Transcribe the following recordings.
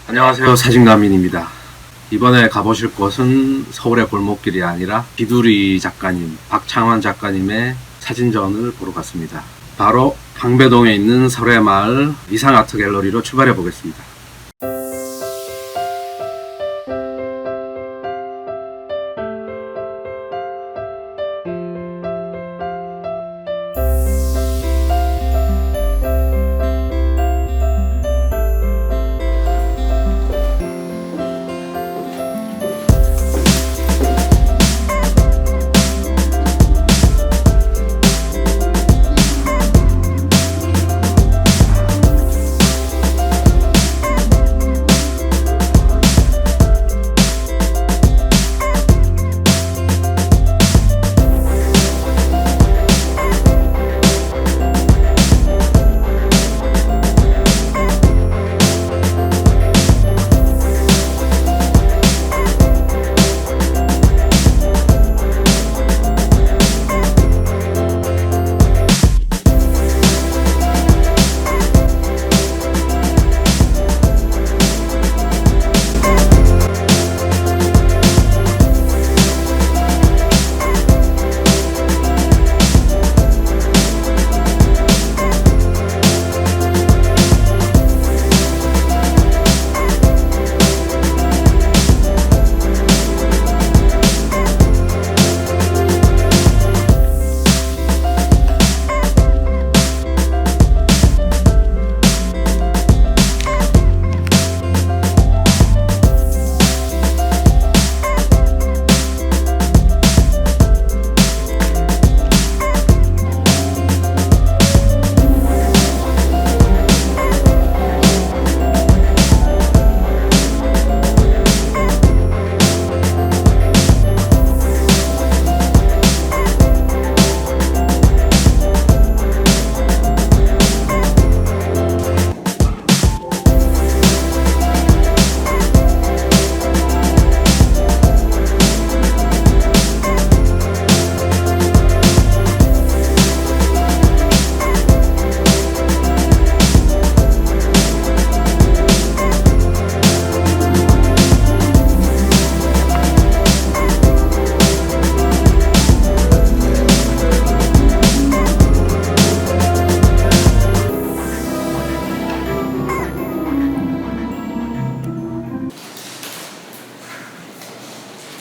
안녕하세요. 사진가민입니다. 이번에 가보실 곳은 서울의 골목길이 아니라 비두리 작가님, 박창환 작가님의 사진전을 보러 갔습니다. 바로 방배동에 있는 설해마을 이상아트 갤러리로 출발해 보겠습니다.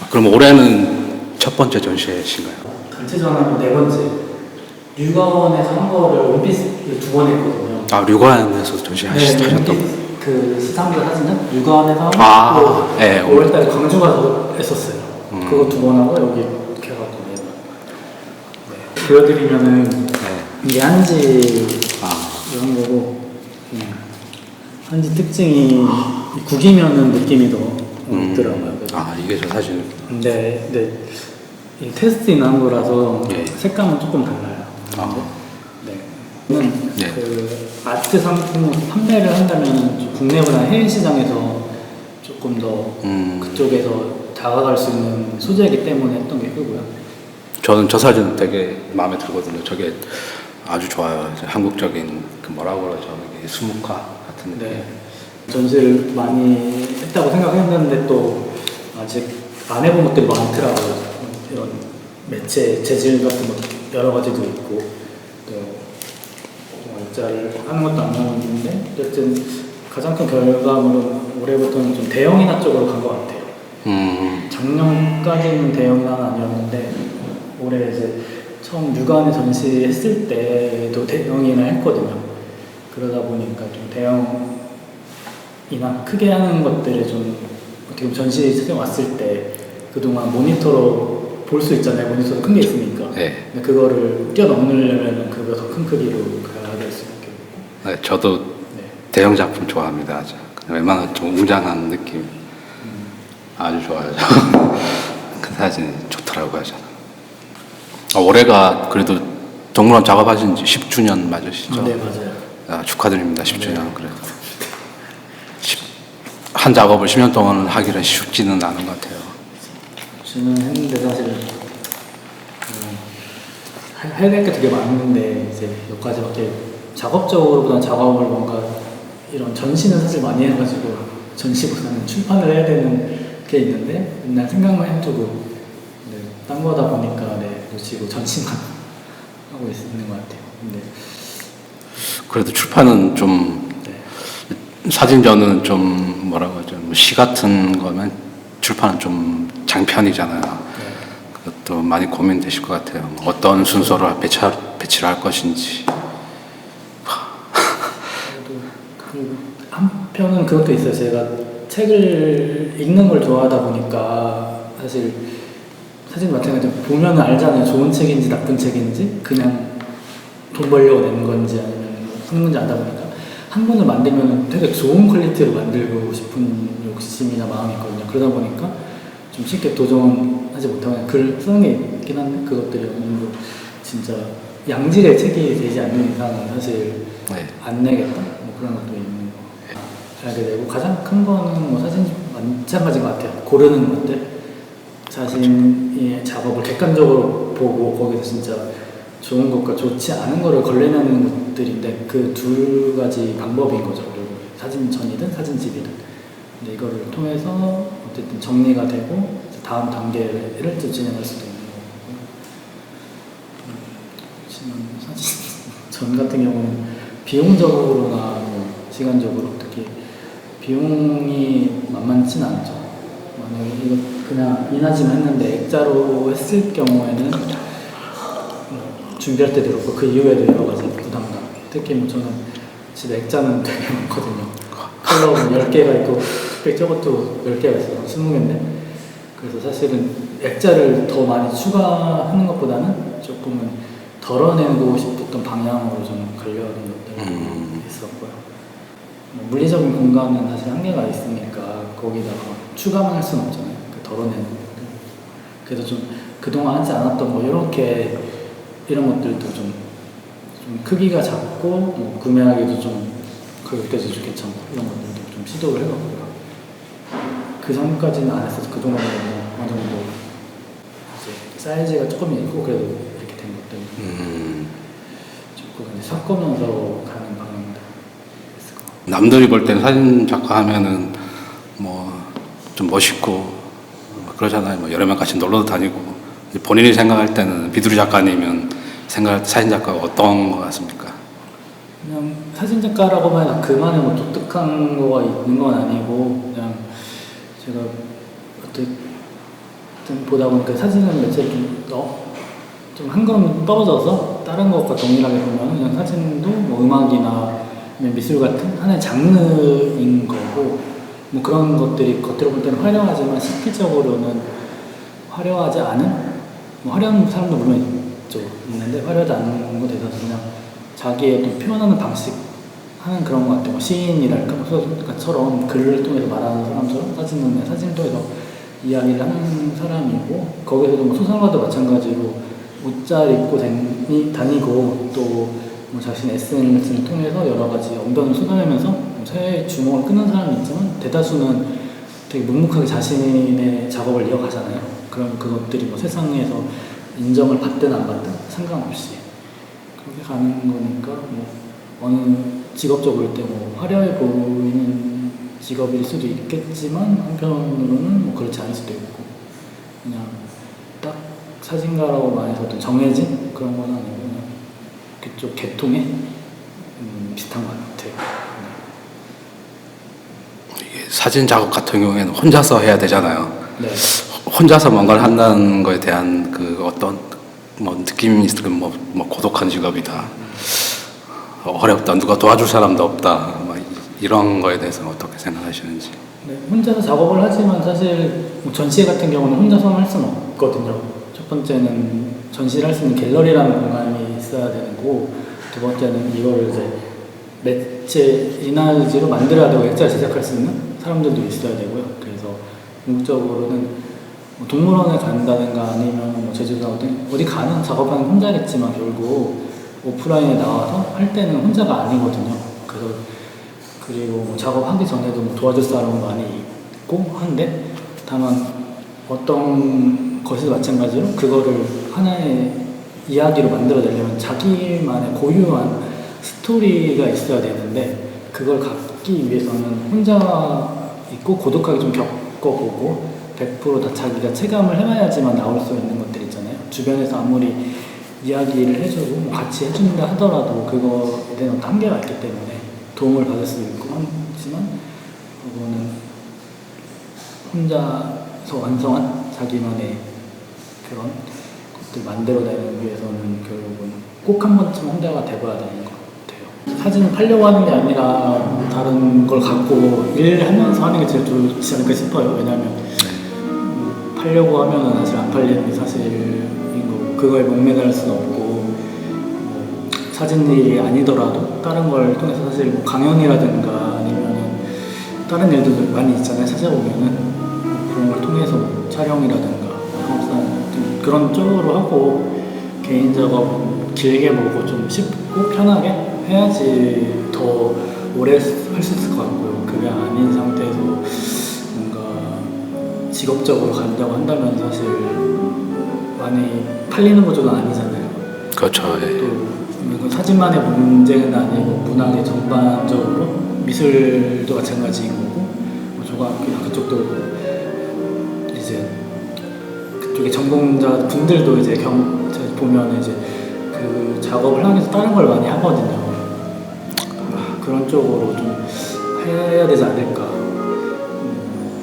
그럼 올해는 첫 번째 전시회신가요? 단체 전화는 네 번째. 류가원에서 한 거를 원피스 두 번 했거든요. 아, 류관에서 전시하셨다고? 그 시상자 사진은 류가원에서 아, 네. 5월달에 광주 가서 했었어요. 그거 두 번 하고 여기 이렇게 해갖고 네. 보여드리면은 네. 이게 한지 이런 거고 한지 특징이 구기면은 느낌이 더 있더라고요. 아, 이게 저 사진. 네. 이 테스트인 한 거라서 네. 색감은 조금 달라요. 네. 네. 그 아트 상품 판매를 한다면 국내보다 해외 시장에서 조금 더 그쪽에서 다가갈 수 있는 소재이기 때문에 했던 게 크고요. 저는 저 사진 되게 마음에 들거든요. 저게 아주 좋아요. 한국적인 그 뭐라고 그러죠? 이게 수묵화 같은 느낌. 네. 전시를 많이 했다고 생각했는데 또 아직 안 해본 것들이 많더라고요. 이런 매체 재질 같은 것 여러 가지도 있고 또 원자를 하는 것도 안 나오는데 어쨌든 가장 큰 결과물은 올해부터는 좀 대형인화 쪽으로 간 것 같아요. 작년까지는 대형인화는 아니었는데 올해 이제 처음 류관에 전시했을 때도 대형인화 했거든요. 그러다 보니까 좀 대형이나 크게 하는 것들을 좀 어떻게 보면 전시에 왔을 때 그동안 모니터로 볼 수 있잖아요. 모니터도 큰 게 있으니까. 네. 근데 그거를 뛰어넘으려면 그거 더 큰 크기로 가야 될 수밖에 없고. 네, 저도 대형 작품 좋아합니다. 웬만한 좀 웅장한 느낌 아주 좋아요. 그 사진이 좋더라고요. 저는. 올해가 그래도 동물원 작업하신 지 10주년 맞으시죠? 네, 맞아요. 아, 축하드립니다. 10주년. 그래도 한 작업을 10년 동안 하기는 쉽지는 않은 것 같아요. 저는 했는데 사실 해야 될 게 되게 많은데 이제 몇 가지밖에 작업적으로보다 작업을 뭔가 이런 전시는 사실 많이 해가지고 전시보다는 출판을 해야 되는 게 있는데 맨날 생각만 해두고 네, 딴 거다 보니까 네, 놓치고 전시만 하고 있는 것 같아요. 근데 그래도 출판은 좀 네. 사진전은 좀 뭐라고 하죠? 시 같은 거면 출판은 좀 장편이잖아요. 그것도 많이 고민되실 것 같아요. 어떤 순서로 배치를 할 것인지. 그리고 한편은 그것도 있어요. 제가 책을 읽는 걸 좋아하다 보니까 사실 사진 마찬가지로 보면 알잖아요. 좋은 책인지 나쁜 책인지 그냥 돈 벌려고 낸 건지 아니면 하는 건지 알다 보니까 한 권을 만들면 되게 좋은 퀄리티로 만들고 싶은 욕심이나 마음이 있거든요. 그러다 보니까 좀 쉽게 도전하지 못하고 그냥 글 쓰는 게 있긴 한데 그것들이 어느 정도 진짜 양질의 책이 되지 않는 이상은 사실 네. 안 내겠다? 뭐 그런 것도 있는 거 알게 되고 가장 큰 거는 뭐 사진 마찬가지인 것 같아요. 고르는 것들 자신의 작업을 객관적으로 보고 거기서 진짜 좋은 것과 좋지 않은 거를 걸러내는 것들인데 그 두 가지 방법인 거죠. 그리고 사진전이든 사진집이든 근데 이거를 통해서 어쨌든 정리가 되고 다음 단계를 진행할 수도 있는 거고요. 그렇지만 사진전 같은 경우는 비용적으로나 뭐 시간적으로 특히 비용이 만만치는 않죠. 만약에 이거 그냥 인화지만 했는데 액자로 했을 경우에는 준비할 때도 그렇고 그 이후에도 여러 가지 부담감. 특히 뭐 저는 집에 액자는 되게 많거든요. 컬러 10개가 있고 특히 저것도 10개가 있어요. 20개인데 그래서 사실은 액자를 더 많이 추가하는 것보다는 조금은 덜어내고 싶었던 방향으로 좀 가려는 것들이 있었고요. 뭐 물리적인 공간은 사실 한계가 있으니까 거기다가 추가만 할 수는 없잖아요. 그 덜어내는 것들. 그래서 좀 그동안 하지 않았던 뭐 이런 것들도 좀 크기가 작고 뭐 구매하기도 좀 가격대도 괜찮고 이런 것들도 좀 시도를 해봤고요. 그 전까지는 안 했어서 그동안은 뭐 어느 정도 이제 사이즈가 조금 있고 그래도 이렇게 된 것들 조금 이제 섞으면서 가는 방향이다. 남들이 볼 때는 사진 작가 하면은 뭐 좀 멋있고 뭐 그러잖아요. 뭐 여러 명 같이 놀러도 다니고 본인이 생각할 때는 비두리 작가님은 생각할 때 사진 작가가 어떤 것 같습니까? 그냥 사진 작가라고만 해도 그만의 뭐 독특한 거가 있는 건 아니고 그냥 제가 어쨌든 보다 보니까 사진은 매체를 좀 한 걸음 떨어져서 다른 것과 동일하게 보면 그냥 사진도 뭐 음악이나 미술 같은 하나의 장르인 거고 뭐 그런 것들이 겉으로 볼 때는 화려하지만 실질적으로는 화려하지 않은 뭐 화려한 사람도 물론 있는데 화려하지 않은 것에 대해서 그냥 자기의 또 표현하는 방식 하는 그런 것 같아요. 뭐 시인이랄까 처럼 글을 통해서 말하는 사람처럼 사진을 통해서 이야기를 하는 사람이고 거기서도 뭐 소설가도 마찬가지로 옷 잘 입고 다니고 또 뭐 자신의 SNS를 통해서 여러 가지 언변을 쏟아내면서 사회의 주목을 끄는 사람이 있지만 대다수는 되게 묵묵하게 자신의 작업을 이어가잖아요. 그럼 그것들이 뭐 세상에서 인정을 받든 안 받든 상관없이 그렇게 가는 거니까 뭐 어느 직업적으로 볼 때 뭐 화려해 보이는 직업일 수도 있겠지만 한편으로는 뭐 그렇지 않을 수도 있고 그냥 딱 사진가라고만 해서 어떤 정해진 그런 건 아니고 그냥 그쪽 계통에 비슷한 것 같아요. 이게 사진 작업 같은 경우에는 혼자서 해야 되잖아요. 네. 혼자서 뭔가를 한다는 거에 대한 그 어떤 뭐 느낌이 있을 뭐 고독한 직업이다. 어렵다. 누가 도와줄 사람도 없다. 뭐 이런 거에 대해서는 어떻게 생각하시는지. 네, 혼자서 작업을 하지만 사실 뭐 전시 같은 경우는 혼자서 할 수는 없거든요. 첫 번째는 전시를 할 수 있는 갤러리라는 공간이 있어야 되는 거고 두 번째는 이거를 이제 매체 인화지로 만들어야 되고 액자를 제작할 수 있는 사람들도 있어야 되고요. 그래서 궁극적으로는 뭐 동물원에 간다든가 아니면 뭐 제주도 어디 가는 작업하는 혼자겠지만 결국 오프라인에 나와서 할 때는 혼자가 아니거든요. 그래서 그리고 뭐 작업하기 전에도 뭐 도와줄 사람은 많이 있고 한데 다만 어떤 것에도 마찬가지로 그거를 하나의 이야기로 만들어내려면 자기만의 고유한 스토리가 있어야 되는데 그걸 갖기 위해서는 혼자 있고 고독하게 좀 겪어보고 100%다 자기가 체감을 해봐야지만 나올 수 있는 것들 있잖아요. 주변에서 아무리 이야기를 해주고 뭐 같이 해준다 하더라도 그거에 대한 어떤 한계가 있기 때문에 도움을 받을 수 있고 하지만 그거는 혼자서 완성한 자기만의 그런 것들 만들어내는 위해서는 결국은 꼭 한 번쯤 혼자가 돼봐야 되는 것 같아요. 사진을 팔려고 하는 게 아니라 다른 걸 갖고 일하면서 하는 게 제일 좋지 않을까 싶어요. 왜냐하면 팔려고 하면은 사실 안 팔리는 게 사실인 거고 그거에 목매달 수는 없고 뭐 사진 일이 아니더라도 다른 걸 통해서 사실 뭐 강연이라든가 아니면은 다른 일도 많이 있잖아요. 찾아보면은 그런 걸 통해서 뭐 촬영이라든가 좀 그런 쪽으로 하고 개인 작업 길게 보고 좀 쉽고 편하게 해야지 더 오래 할 수 있을 것 같고요. 그게 아닌 상태에서 뭔가 직업적으로 간다고 한다면 사실 많이 팔리는 구조는 아니잖아요. 그렇죠. 예. 또 사진만의 문제는 아니고 문학의 전반적으로 미술도 마찬가지인 거고 뭐 조각이나 그쪽도 이제 그쪽에 전공자 분들도 이제 보면 이제 그 작업을 하기 위해서 다른 걸 많이 하거든요. 그런 쪽으로 좀 해야 되지 않을까.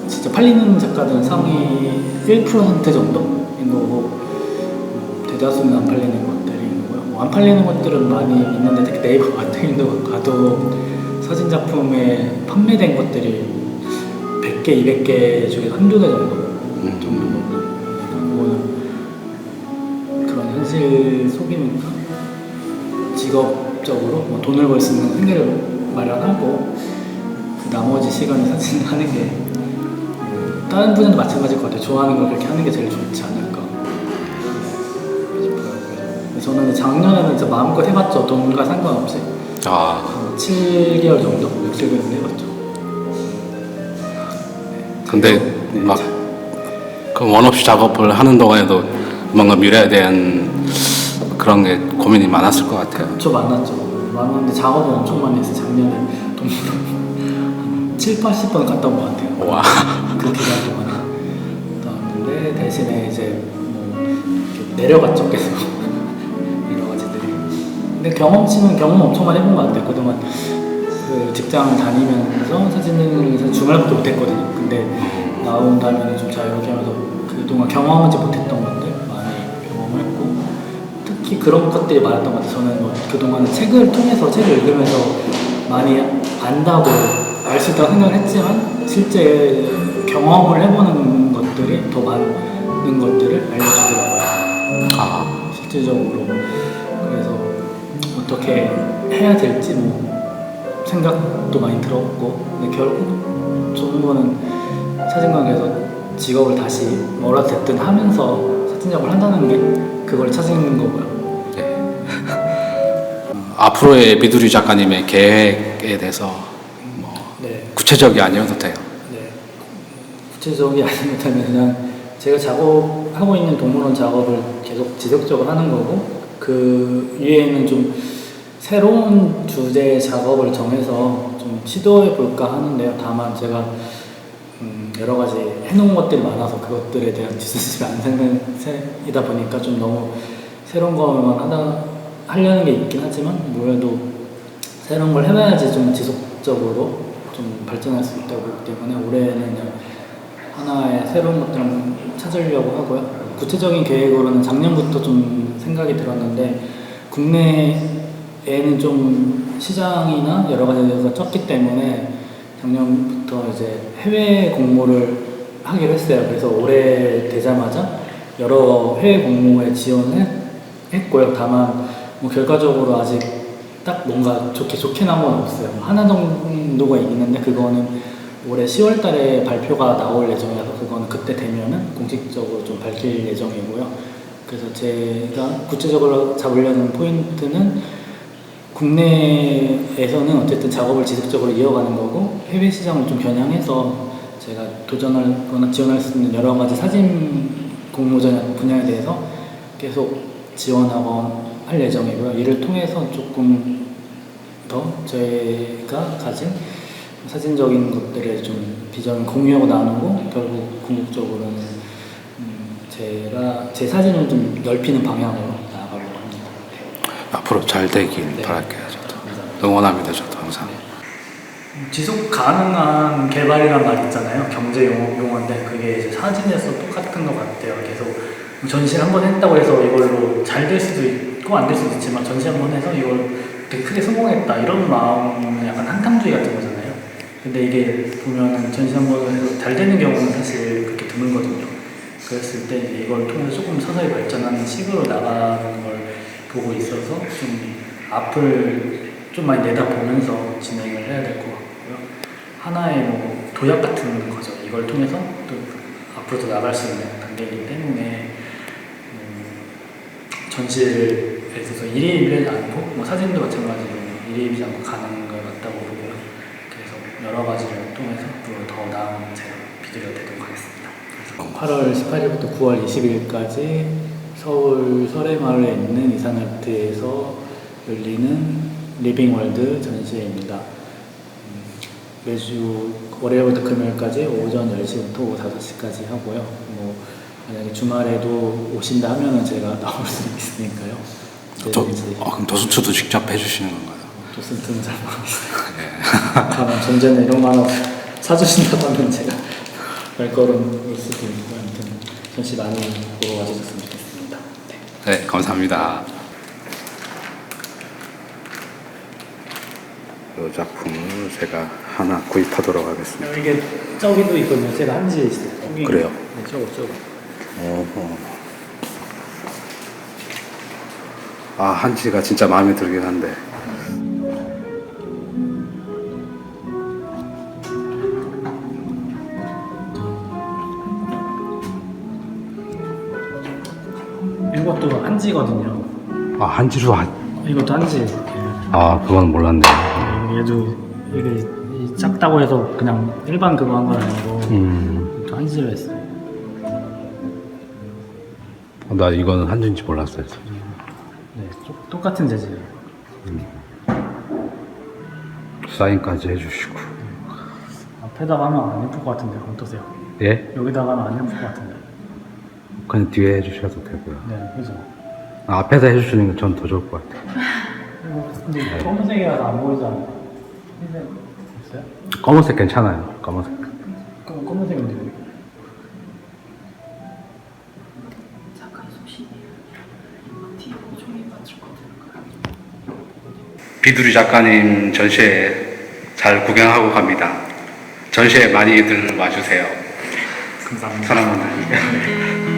진짜 팔리는 작가들은 상위 1% 정도인 거고 대다수는 안 팔리는 것들인 거고요. 뭐 안 팔리는 것들은 많이 있는데 특히 네이버 같은 데 가도 사진 작품에 판매된 것들이 100개, 200개 중에 한두 개 정도 그거는 그런 현실 속이니까 직업적으로 뭐 돈을 벌 수 있는 생계를 마련하고 그 나머지 시간에 사진을 하는 게 다른 분야도 마찬가지일 것 같아요. 좋아하는 걸 그렇게 하는 게 제일 좋지 않을까 싶어요. 저는 작년에는 진짜 마음껏 해봤죠. 돈과 상관없이 7개월 정도? 6, 7개월 정도 해봤죠. 근데 네. 막 그 원 없이 작업을 하는 동안에도 뭔가 미래에 대한 그런 게 고민이 많았을 것 같아요. 저 많았죠. 많았는데 작업은 엄청 많이 했어요. 작년에 돈 7, 80번 갔다 온 것 같아요. 와. 그 기간 동안에 갔다 왔는데 대신에 이제 뭐 이렇게 내려갔죠. 계속 여러 가지들이. 근데 경험치는 경험 엄청 많이 해본 것 같아요. 그동안 그 직장 다니면서 사진을 주말밖에 못했거든요. 근데 나온 다음에는 좀 자유롭게 하면서 그동안 경험하지 못했던 것들 많이 경험을 했고 특히 그런 것들이 많았던 것 같아요. 저는 뭐 그동안 책을 통해서 책을 읽으면서 많이 안다고 알 수 있다고 생각을 했지만 실제 경험을 해보는 것들이 더 많은 것들을 알려주더라고요. 실질적으로. 그래서 어떻게 해야 될지 뭐 생각도 많이 들었고 근데 결국 좋은 거는 사진관에서 직업을 다시 뭐라 됐든 하면서 사진 작업을 한다는 게 그걸 찾는 거고요. 앞으로의 비두리 작가님의 계획에 대해서 뭐 네. 구체적이 아니어도 돼요. 네. 구체적이 아니면 그냥 제가 작업하고 있는 동물원 작업을 계속 지속적으로 하는 거고 그 위에는 좀 새로운 주제 작업을 정해서 좀 시도해 볼까 하는데요. 다만 제가 여러 가지 해놓은 것들이 많아서 그것들에 대한 뒷수습이 안 되는 세이다 보니까 좀 너무 새로운 것만 하려는 게 있긴 하지만 뭐래도 새로운 걸 해봐야지 좀 지속적으로 좀 발전할 수 있다고 보기 때문에 올해는 그냥 하나의 새로운 것들을 찾으려고 하고요. 구체적인 계획으로는 작년부터 좀 생각이 들었는데 국내에는 좀 시장이나 여러 가지가 적기 때문에 작년부터 이제 해외 공모를 하기로 했어요. 그래서 올해 되자마자 여러 해외 공모에 지원을 했고요. 다만 뭐 결과적으로 아직 딱 뭔가 좋게 나온 건 없어요. 하나 정도가 있는데 그거는 올해 10월 달에 발표가 나올 예정이라서 그거는 그때 되면은 공식적으로 좀 밝힐 예정이고요. 그래서 제가 구체적으로 잡으려는 포인트는 국내에서는 어쨌든 작업을 지속적으로 이어가는 거고 해외 시장을 좀 겨냥해서 제가 도전하거나 지원할 수 있는 여러 가지 사진 공모전 분야에 대해서 계속 지원하고 할 예정이고요. 이를 통해서 조금 더 저희가 가진 사진적인 것들에 좀 비전을 공유하고 나누고 결국 궁극적으로는 제 사진을 좀 넓히는 방향으로 나아가려고 합니다. 앞으로 잘 되길 바랄게요. 저도 응원합니다. 저도 항상. 지속 가능한 개발이란 말 있잖아요. 경제 용어인데 그게 이제 사진에서 똑같은 것 같아요. 계속 전시를 한 번 했다고 해서 이걸로 잘 될 수도 있고 안 될 수도 있지만 전시 한 번 해서 이걸 되게 크게 성공했다 이런 마음은 약간 한탕주의 같은 거잖아요. 근데 이게 보면은 전시 한 번 해서 잘 되는 경우는 사실 그렇게 드물거든요. 그랬을 때 이제 이걸 통해서 조금 서서히 발전하는 식으로 나가는 걸 보고 있어서 좀 앞을 좀 많이 내다보면서 진행을 해야 될 것 같고요. 하나의 뭐 도약 같은 거죠. 이걸 통해서 또 앞으로 더 나갈 수 있는 단계이기 때문에 전시를 있어서 일일이 않고 뭐 사진도 마찬가지로 일일이 않고 가는 것 같다고 보고요. 그래서 여러 가지를 통해서 앞으로 더 나은 제가 비디오가 되도록 하겠습니다. 8월 18일부터 9월 20일까지 서울 설해마을에 있는 이산아트에서 열리는 리빙월드 전시회입니다. 매주 월요일부터 금요일까지 오전 10시부터 오후 5시까지 하고요. 뭐 만약에 주말에도 오신다 하면은 제가 나올 수 있으니까요. 그럼 도수초도 직접 해주시는 건가요? 도슨트는 잘 모르겠어요. 다만 전제는 이런 거 하나 사주신다고 하면 제가 발걸음 올 수도 있고 아무튼 전시 많이 보러 와주셨으면 좋겠습니다. 네, 감사합니다. 이 작품을 제가 하나 구입하도록 하겠습니다. 이게 저기도 있거든요. 제가 한지에 있어요. 그래요? 네, 저거. 아, 한지가 진짜 마음에 들긴 한데. 이것도 한지거든요. 아, 한지로 이것도 한지. 아, 그건 몰랐네. 얘도 이게 작다고 해서 그냥 일반 그거 한 건 아니고 또 한지로 했어요. 나 이거는 한지인지 몰랐어요. 네, 똑같은 재질이에요. 사인까지 해주시고. 앞에다가 하면 안 예쁠 것 같은데 어떠세요? 예? 여기다가 하면 안 예쁠 것 같은데. 그냥 뒤에 해주셔도 되고요. 네, 그죠. 아, 앞에서 해주시는 게 전 더 좋을 것 같아요. 근데 검은색이라서 안 보이잖아요. 흰색 있어요? 검은색 괜찮아요. 검은색. 그럼 검은색인데. 잠깐 소식이 뒤에 종이 맞출 것 같아요. 비두리 작가님 전시회 잘 구경하고 갑니다. 전시회 많이들 와주세요. 감사합니다. 사랑합니다.